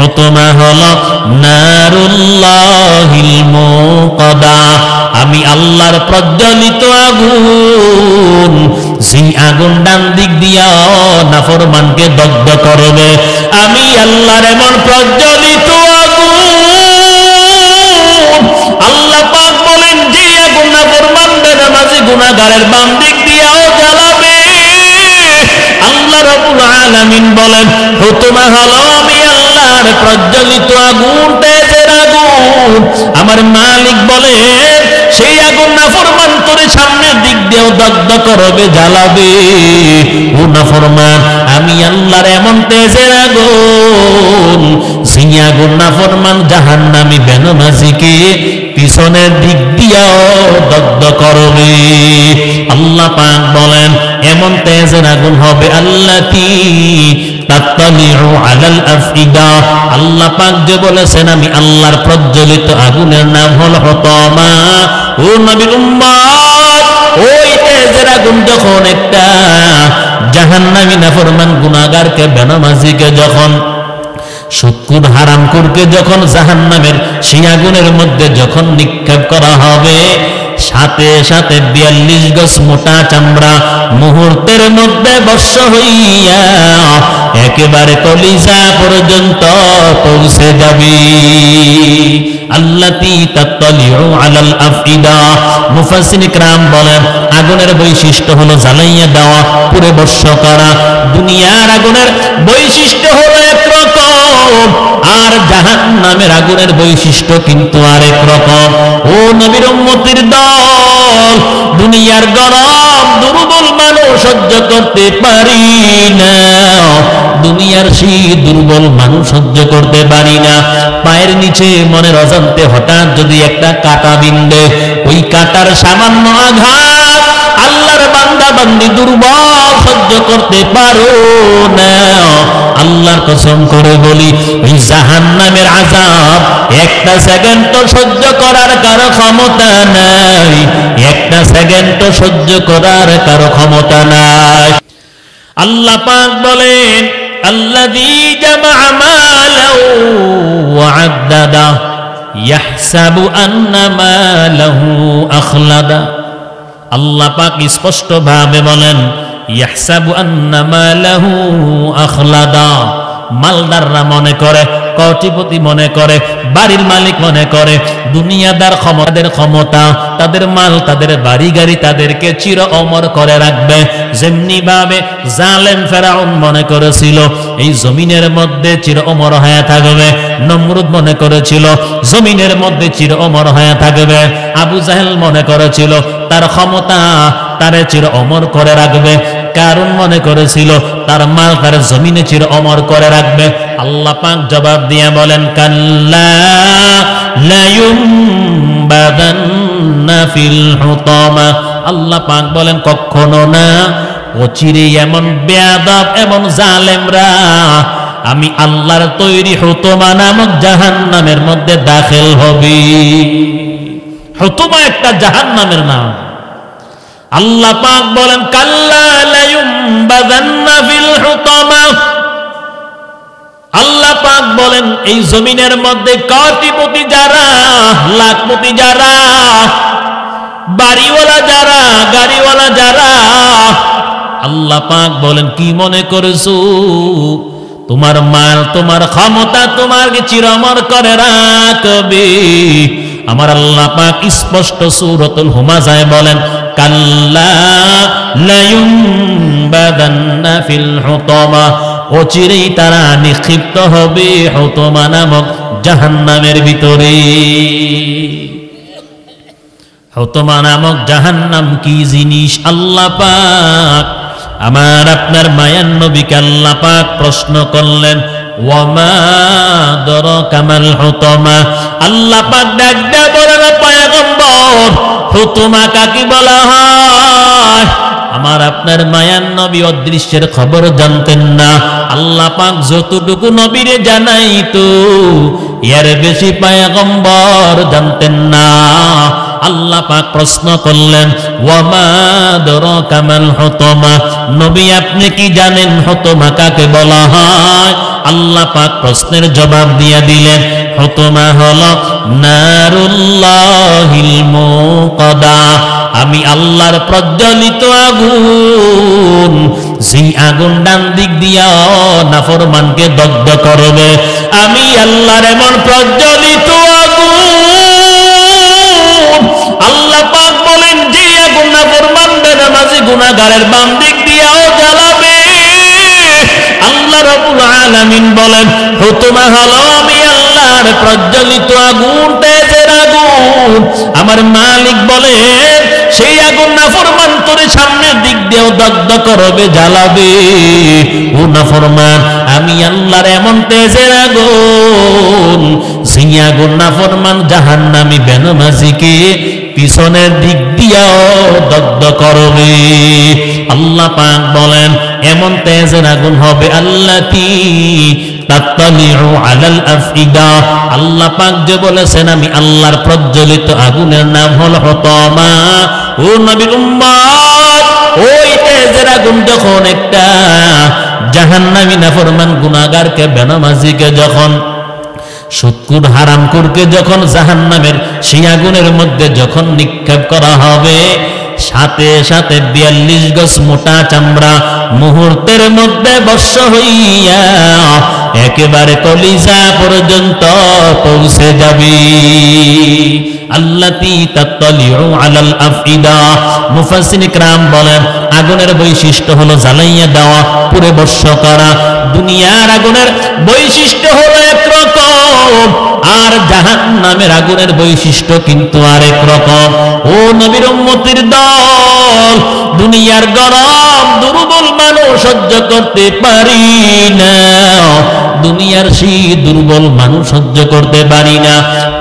হুতমা হলো নারুল্লাহিল মুকাদা, আমি আল্লাহর প্রজ্বলিত আগুন, সেই আগুন ডান দিক দিয়া নাফরমানকে দগ্ধ করবে। আমি আল্লাহর এমন প্রজ্বলিত আগুন, আল্লাহ পাক বলেন যে আগুন নাফরমান বেনামাজি গুনাহগারের বাম দিক দিয়াও জ্বালাবে। আল্লাহ রাব্বুল আলামিন বলেন হুতমা হলো আমি আল্লাহর প্রজ্বলিত আগুন, তেজের আগুন। আমার মালিক বলেন সেই আগুন নাফরমান তোরে সামনের দিক দিয়েও দগ্ধ করবে, জ্বালাবে। ও নাফরমান, আমি আল্লাহর এমন তেজের আগুন, সেই আগুন নাফরমান জাহান্নামী বেনামাজিকে পিছনের দিক দিয়েও দগ্ধ করবে। আল্লাহ পাক বলেন এমন তেজের আগুন হবে আল্লাতি তাত্তালিউ আলাল আফইদা। আল্লাহ পাক যে বলেছেন আমি আল্লাহর প্রজ্বলিত আগুনের নাম হলো হুতমা। ও নবীর উম্মত, ওই তেজের আগুন যখন একটা জাহান্নামী নাফরমান গুনাহগারকে বেনামাজিকে যখন সুদ হারাম করকে যখন জাহান্নামের সেই আগুনের মধ্যে যখন নিক্ষেপ করা হবে, সাথে সাথে 42 গজ মোটা চামড়া মুহূর্তের মধ্যে বর্ষ হইয়া একেবারে কলিজা পর্যন্ত পৌঁছে যাবে। আল্লাতী তাত্তালিউ আলাল আফইদা। মুফাসসিরিন কিরাম বলেন আগুনের বৈশিষ্ট্য হলো জ্বালাইয়া দেওয়া, পুরে বর্ষ করা। দুনিয়ার আগুনের বৈশিষ্ট্য হলো একরকম, আর জাহান্নামের আগুনের বৈশিষ্ট্য কিন্তু আরেক রকম। ও নবীর উম্মতের দল, দুনিয়ার গরম দুর্বল মানুষ সহ্য করতে পারি না, দুনিয়ার শীত দুর্বল মানুষ সহ্য করতে পারি না। পায়ের নিচে মনের অজান্তে হঠাৎ যদি একটা কাঁটা বিন্দে, ওই কাঁটার সামান্য আঘাত আল্লাহর বান্দা বান্দি দুর্বল সহ্য করতে পারো না। আল্লাহর কসম করে বলি ওই জাহান্নামের আযাব একটা সেকেন্ড তো সহ্য করার কারো ক্ষমতা নাই, একটা সেকেন্ড তো সহ্য করার কারো ক্ষমতা নাই। আল্লাহ পাক বলেন আল্লাযী জামাআ মালাহু ওয়া আদ্দাদা ইয়াহসাবু আন্না মালাহু আখলাদা। আল্লাহ পাক স্পষ্ট ভাবে বলেন ইয়াহসাবু আন্না মালাহু আখলাদা। মালদাররা মনে করে, কোটিপতি মনে করে, বাড়ির মালিক মনে করে দুনিয়াদার ক্ষমতা, তাদের মাল, তাদের বাড়ি গাড়ি তাদেরকে চির অমর করে রাখবে। যেমনি ভাবে জালেম ফেরাউন মনে করেছিল এই জমিনের মধ্যে চির অমর হয়ে থাকবে, নমরুদ মনে করেছিল জমিনের মধ্যে চির অমর হয়ে থাকবে, আবু জাহেল মনে করেছিল তার ক্ষমতা তারে চির অমর করে রাখবে, কারণ মনে করেছিল তার মাল তার জমিনে চির অমর করে রাখবে। আল্লাহ পাক জবাব দিয়ে বলেন কাল্লা লা ইউমবাদান্না ফিল হুতামা। আল্লাহ পাক বলেন কখনো না, অচিরে এমন বেয়াদব এমন জালেমরা আমি আল্লাহর তৈরি হুতামা নামক জাহান্নামের মধ্যে দাখিল হবে। হুতামা একটা জাহান্নামের নাম। আল্লাহ পাক বলেন কাল্লা লা ইউমবাদান্না ফিল হুতামা। আল্লাহ পাক বলেন এই জমিনের মধ্যে কোটিপতি যারা, লাখপতি যারা, বাড়িওয়ালা যারা, গাড়িওয়ালা যারা, আল্লাহ পাক বলেন কি মনে করেছো তোমার মাল তোমার ক্ষমতা তোমাকে চিরমর করে রাখবে? আমার আল্লাহ পাক স্পষ্ট সূরাতুল হুমাযায় বলেন কাল্লা লা ইউমবাদান্না ফিল হুতামা। অচিরেই তারা নিক্ষিপ্ত হবে হুতামা নামক জাহান্নামের ভিতরে। হুতামা নামক জাহান্নাম কি জিনিস? আল্লাহ পাক আমার আপনার মায়ার নবীকে আল্লাহ পাক প্রশ্ন করলেন ওয়ামা আদরাকা মাল হুতামা। আল্লাহ পাক ডাক দিয়ে বলেন পয়গম্বর হুতামা কাকে বলা হয়? আমার আপনার মায়ার নবী অদৃশ্যের খবর জানতেন না। আল্লাহ পাক যতটুকু নবীরে জানাইতো এর বেশি পয়গম্বর জানতেন না। আল্লাহ পাক প্রশ্ন করলেন, ওয়া মা আদরাকা মাল হুতামা, নবী আপনি কি জানেন হুতামা কাকে বলা হয়? আল্লাহ পাক প্রশ্নের জবাব দিয়ে দিলেন, হুতামা হলো নারুল্লাহিল মুকাদা, আমি আল্লাহর প্রজ্বলিত আগুন, যেই আগুন ডান দিক দিয়া নাফরমানকে দগ্ধ করবে। আমি আল্লাহর এমন প্রজ্বলিত আগুন, আল্লাহ পাক বলেন যে আগুন নাফরমান বেনামাজি গুনাহগারের বাম দিক দিয়াও জ্বালাবে। আল্লাহ রাব্বুল আলামিন বলেন, হুতামা হলো আমি আল্লাহর প্রজ্বলিত আগুন, তেজের আগুন। আমার মালিক বলেন সেই আগুন নাফরমান তোরে সামনের দিক দিয়েও দগ্ধ করবে, জ্বালাবে। ও নাফরমান, আমি আল্লাহর এমন তেজের আগুন, সেই আগুন নাফরমান জাহান্নামী বেনামাজিকে পিছনের দিক দিয়েও দগ্ধ করবে। আল্লাহ পাক বলেন এমন তেজের আগুন হবে আল্লাতি তাত্তালিউ আলাল আফইদা। আল্লাহ পাক যে বলেছেন আমি আল্লাহর প্রজ্বলিত আগুনের নাম হলো হুতামা। ও নবীর উম্মত, ওই তেজের আগুন যখন একটা জাহান্নামী নাফরমান গুনাহগারকে বেনামাজিকে যখন সুদকুর হারামখোরকে যখন জাহান্নামের সেই আগুনের মধ্যে যখন নিক্ষেপ করা হবে, সাথে সাথে 42 গজ মোটা চামড়া মুহূর্তের মধ্যে বর্ষ হইয়া একেবারে কলিজা পর্যন্ত পৌঁছে যাবে। আল্লাতী তাত্তালিউ আলাল আফইদা। মুফাসসিরিন কিরাম বলেন আগুনের বৈশিষ্ট্য হলো জ্বালাইয়া দেওয়া, পুরে বর্ষ করা। দুনিয়ার আগুনের বৈশিষ্ট্য হলো একরকম, আর জাহান্নামের আগুনের বৈশিষ্ট্য কিন্তু আরেক রকম। ও নবীর উম্মতের দল, দুনিয়ার গরম দুর্বল মানুষ সহ্য করতে পারি না, দুনিয়ার শীত দুর্বল মানুষ সহ্য করতে পারি না।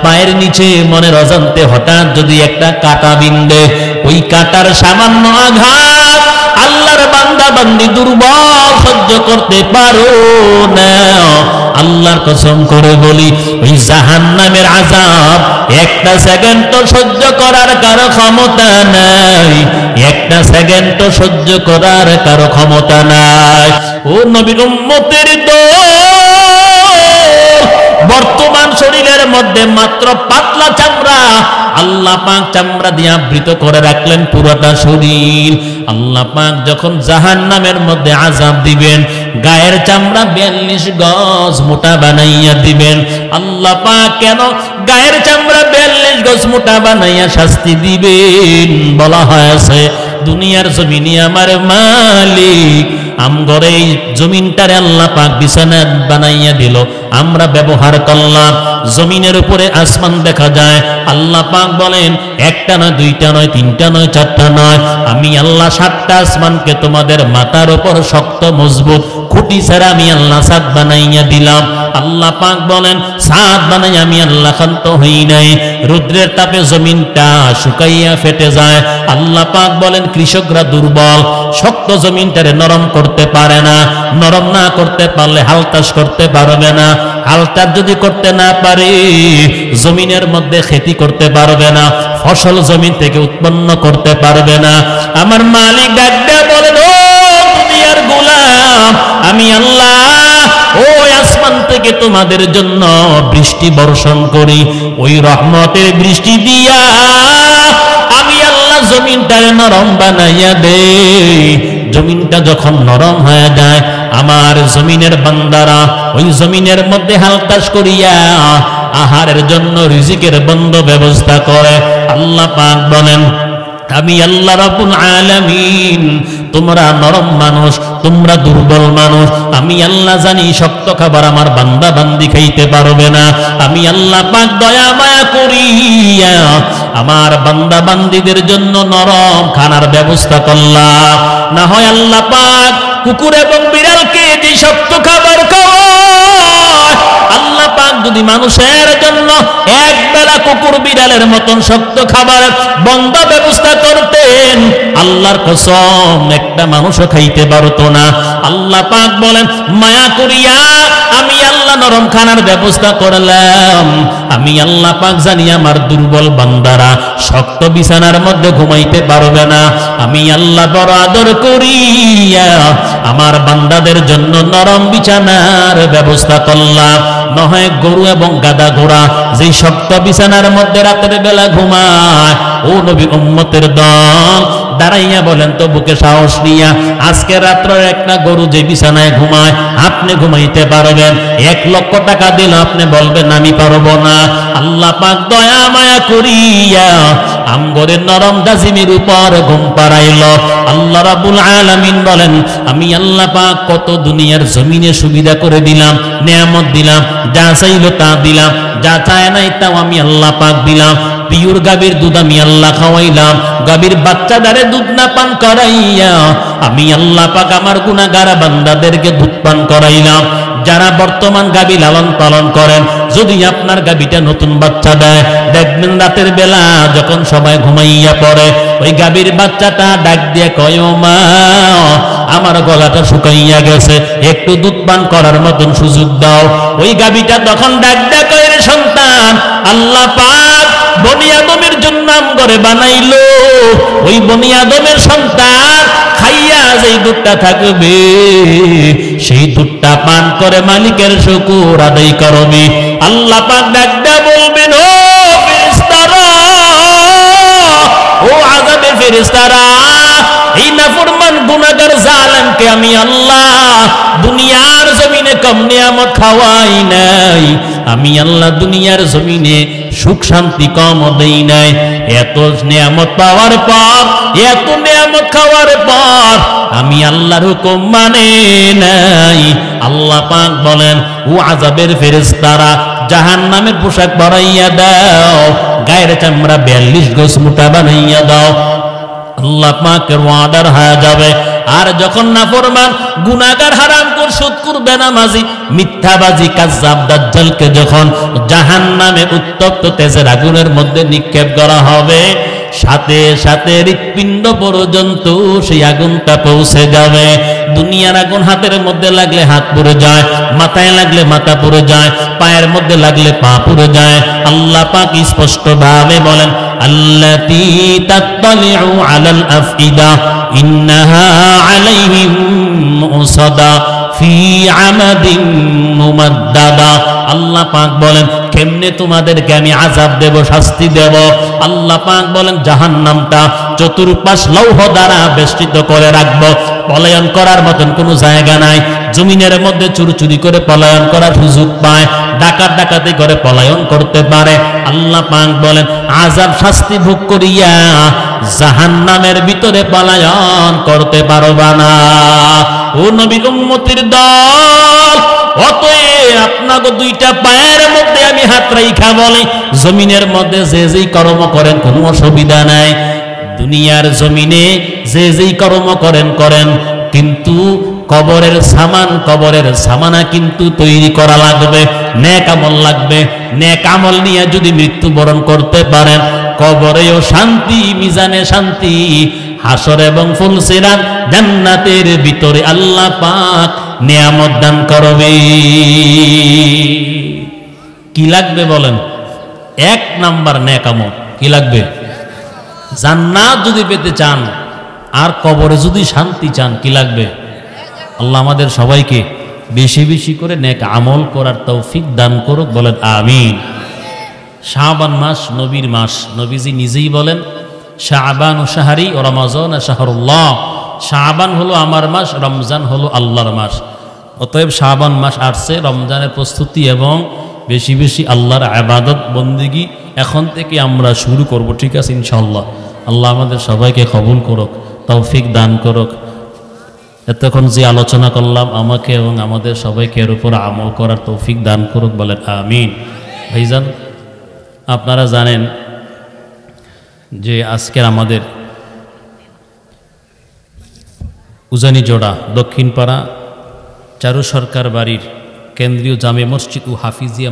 পায়ের নিচে মনের অজান্তে হঠাৎ যদি একটা কাঁটা বিন্দে, ওই কাঁটার সামান্য আঘাত আল্লাহর বান্দা বান্দি দুর্বল সহ্য করতে পারো না। আল্লাহর কসম করে বলি, ওই জাহান্নামের আযাব একটা সেকেন্ড তো সহ্য করার কারো ক্ষমতা নাই, একটা সেকেন্ড তো সহ্য করার কারো ক্ষমতা নাই। ও নবীর উম্মতের দল, বর্তমান শরীরের মধ্যে মাত্র পাতলা চামড়া, আল্লাহ পাক চামড়া দিয়ে আবৃত করে রাখলেন পুরোটা শরীর। আল্লাহ পাক যখন জাহান্নামের মধ্যে আযাব দিবেন, গায়ের চামড়া 42 গজ মোটা বানাইয়া দিবেন। আল্লাহ পাক কেন গায়ের চামড়া 42 গজ মোটা বানাইয়া শাস্তি দিবেন? বলা হয়েছে দুনিয়ার জমিনে আমার মালিক আমগরে এই জমিনটারে আল্লাহ পাক বিছানা বানাইয়া দিল, আমরা ব্যবহার করলাম। জমিনের উপরে আসমান দেখা যায়, আল্লাহ পাক বলেন একটা নয়, দুইটা নয়, তিনটা নয়, চারটা নয়, আমি আল্লাহ 7টা আসমানকে তোমাদের মাথার উপর শক্ত মজবুত খুঁটি ছাড়া আমি আল্লাহ ছাদ বানাইয়া দিলাম। আল্লাহ পাক বলেন ছাদ বানাই আমি আল্লাহ ক্ষান্ত হই নাই, রৌদ্রের তাপে জমিনটা শুকাইয়া ফেটে যায়। আল্লাহ পাক বলেন কৃষকরা দুর্বল, শক্ত জমিনটারে নরম করতে পারে না, নরম না করতে পারলে হাল চাষ করতে পারবে না, হাল চাষ যদি করতে না পারে জমিনের মধ্যে খেতি করতে পারবে না, ফসল জমিন থেকে উৎপন্ন করতে পারবে না। আমার মালিক ডাক দিয়ে বলেন, ও দুনিয়ার গোলাম, আমি আল্লাহ ওই আসমান থেকে তোমাদের জন্য বৃষ্টি বর্ষণ করি, ওই রহমতের বৃষ্টি দিয়া আমি আল্লাহ জমিনটারে নরম বানাইয়া দেই। জমিনটা যখন নরম হয়ে যায়, আমার জমিনের বান্দারা ওই জমিনের মধ্যে হাল চাষ করিয়া আহারের জন্য রিজিকের বন্ধ ব্যবস্থা করে। আল্লাহ পাক বলেন আমি আল্লাহ রাব্বুল আলামিন, তোমরা নরম মানুষ, তোমরা দুর্বল মানুষ, আমি আল্লাহ জানি শক্ত খাবার আমার বান্দা বান্দি খাইতে পারবে না। আমি আল্লাহ পাক দয়া মায়া করিয়া আমার বান্দা বান্দিদের জন্য নরম খানার ব্যবস্থা করলাম। না হয় আল্লাহ পাক কুকুর এবং বিড়ালকে যে শক্ত খাবার খাওয়ায়, আল্লাহ পাক যদি মানুষের জন্য এক বেলা কুকুর বিড়ালের মতন শক্ত খাবার বন্ধ ব্যবস্থা করতেন, আল্লাহর কসম একটা মানুষও খাইতে পারতো না। আল্লাহ পাক বলেন মায়া করিয়া আমি আল্লাহ আল্লাহ নরম খানার ব্যবস্থা করলাম। আমি আল্লাহ পাক জানি আমার দুর্বল বান্দারা শক্ত বিছানার মধ্যে ঘুমাইতে পারবে না। আমি আল্লাহ বড় আদর করিয়া আমার বান্দাদের জন্য নরম বিছানার ব্যবস্থা করলাম। নয় গরু এবং গাদা ঘোড়া যে শক্ত বিছানার মধ্যে রাতের বেলা ঘুমায়, ও নবীর উম্মতের দল দাঁড়াইয়া বলেন তো বুকে সাহস নিয়া, আজকে রাত্রে একটা গরু যে বিছানায় ঘুমায় আপনি ঘুমাইতে পারবেন? 1 লক্ষ টাকা দিলে আপনি বলবেন আমি পারবো না। আল্লাহ পাক দয়া মায়া করিয়া আমগরের নরম দাজিমের উপর ঘুম পাড়াইল। আল্লাহ রাব্বুল আলামিন বলেন, আমি আল্লাহ পাক কত দুনিয়ার জমিনে সুবিধা করে দিলাম, নিয়ামত দিলাম, যা চাইলো তা দিলাম, যা চায় নাই তাও আমি আল্লাহ পাক দিলাম। পিওর গাভীর দুধ আমি আল্লাহ খাওয়াইলাম, গাভীর বাচ্চাদারে দুধ না পান করাইয়া আমি আল্লাহ পাক আমার গুনাহগার বান্দাদেরকে দুধ পান করাইলাম। যারা বর্তমান গাভী লালন পালন করেন, যদি আপনার গাভীটা নতুন বাচ্চা দেয়, দেখবেন রাতের বেলা যখন সবাই ঘুমাইয়া পড়ে ওই গাভীর বাচ্চাটা ডাক দিয়ে কয়, ও মা আমার গলাটা শুকাইয়া গেছে, একটু দুধ পান করার মতন সুযোগ দাও। ওই গাভীটা তখন ডাক দিয়ে কয়, রে সন্তান, আল্লাহ পাক বনি আদমের জন্য আমগরে বানাইলো, ওই বনি আদমের সন্তান খাইয়া যেই দুধটা থাকবে সেই দুধটা পান করে মালিকের শুকর আদায় করবে। আল্লাহ পাক ডাক দিয়ে বলবেন, ও ফেরেশতারা, ও আযাবের ফেরেশতারা, এই নাফরমান গুনাহগার জালেমকে আমি আল্লাহ দুনিয়ার জমিনে কম নিয়ামত খাওয়াই নাই, আমি আল্লাহ দুনিয়ার জমিনে সুখ শান্তি কম দেই নাই। এত নিয়ামত পাওয়ার পর, এত নিয়ামত খাওয়ার পর আমি আল্লাহর হুকুম মানে নাই। আল্লাহ পাক বলেন, ও আযাবের ফেরেশতারা, জাহান্নামের পোশাক পরাইয়া দাও, গায়ের চামড়া 42 গজ মোটা বানাইয়া দাও। আল্লাহ পাকের ওয়াদার হয়ে যাবে। আর যখন নাফরমান গুনাহগার হারামখোর সুদখোর বেনামাজি মিথ্যাবাজি কাযযাব দাজ্জালকে যখন জাহান্নামে উত্তপ্ত তেজের আগুনের মধ্যে নিক্ষেপ করা হবে, সাথে সাথে হৃৎপিণ্ড পর্যন্ত সেই আগুনটা পৌঁছে যাবে। দুনিয়ার আগুন হাতের মধ্যে লাগলে হাত পুড়ে যায়, মাথায় লাগলে মাথা পুড়ে যায়, পায়ের মধ্যে লাগলে পা পুড়ে যায়। আল্লাহ পাক স্পষ্ট ভাবে বলেন, আল্লাতী তাত্তালিউ আলাল আফইদা ইন্নাহা আলাইহিম মুসাদা ফি আমাদিন মুমাদ্দাদা। আল্লাহ পাক বলেন, কেমনে তোমাদেরকে আমি আযাব দেব, শাস্তি দেব। আল্লাহ পাক বলেন, জাহান্নামটা চতুর্পাশ লৌহ দ্বারা বেষ্টিত করে রাখবো, পলায়ন করার মতন কোনো জায়গা নাই। জমিনের মধ্যে চুরি করে পলায়ন করার সুযোগ পায়, ডাকাতি করে পলায়ন করতে পারে। আল্লাহ পাক বলেন, আযাব শাস্তি ভোগ করিয়া জাহান্নামের ভিতরে পলায়ন করতে পারবা না। ও নবীর উম্মতের দল, অতএব আপনাকে দুইটা পায়ের মধ্যে আমি হাত রাইখা বলি, জমিনের মধ্যে যে যেই কর্ম করেন কোনো অসুবিধা নাই। দুনিয়ার জমিনে যে যেই কর্ম করেন, কিন্তু কবরের সামানা কিন্তু তৈরি করা লাগবে, নেক আমল লাগবে। নেক আমল নিয়ে যদি মৃত্যুবরণ করতে পারেন, কবরেও শান্তি, মিজানে শান্তি, হাসর এবং ফুলসিরাত জান্নাতের ভিতরে আল্লাহ পাক নিয়ামত দান করবে। কি লাগবে বলেন? 1 নাম্বার নেক আমল। কি লাগবে? জান্নাত যদি পেতে চান আর কবরে যদি শান্তি চান, কি লাগবে? আল্লাহ আমাদের সবাইকে বেশি বেশি করে নেক আমল করার তৌফিক দান করুক, বলেন আমিন। শাবান মাস নবীর মাস, নবীজি নিজেই বলেন, শাবান ও শাহরি ও রমজান শাহরুল্লাহ। শাবান হলো আমার মাস, রমজান হলো আল্লাহর মাস। অতএব শাবান মাস আসছে, রমজানের প্রস্তুতি এবং বেশি বেশি আল্লাহর ইবাদত বন্দেগী এখন থেকে আমরা শুরু করব, ঠিক আছে ইনশাআল্লাহ। আল্লাহ আমাদের সবাইকে কবুল করুক, তৌফিক দান করুক। এতক্ষণ যে আলোচনা করলাম, আমাকে এবং আমাদের সবাইকে এর উপর আমল করার তৌফিক দান করুক, বলেন আমিন। ভাইজান, আপনারা জানেন যে আজকের আমাদের উজানি জোড়া দক্ষিণপাড়া চারু সরকার বাড়ির কেন্দ্রীয় জামে মসজিদ ও হাফিজিয়া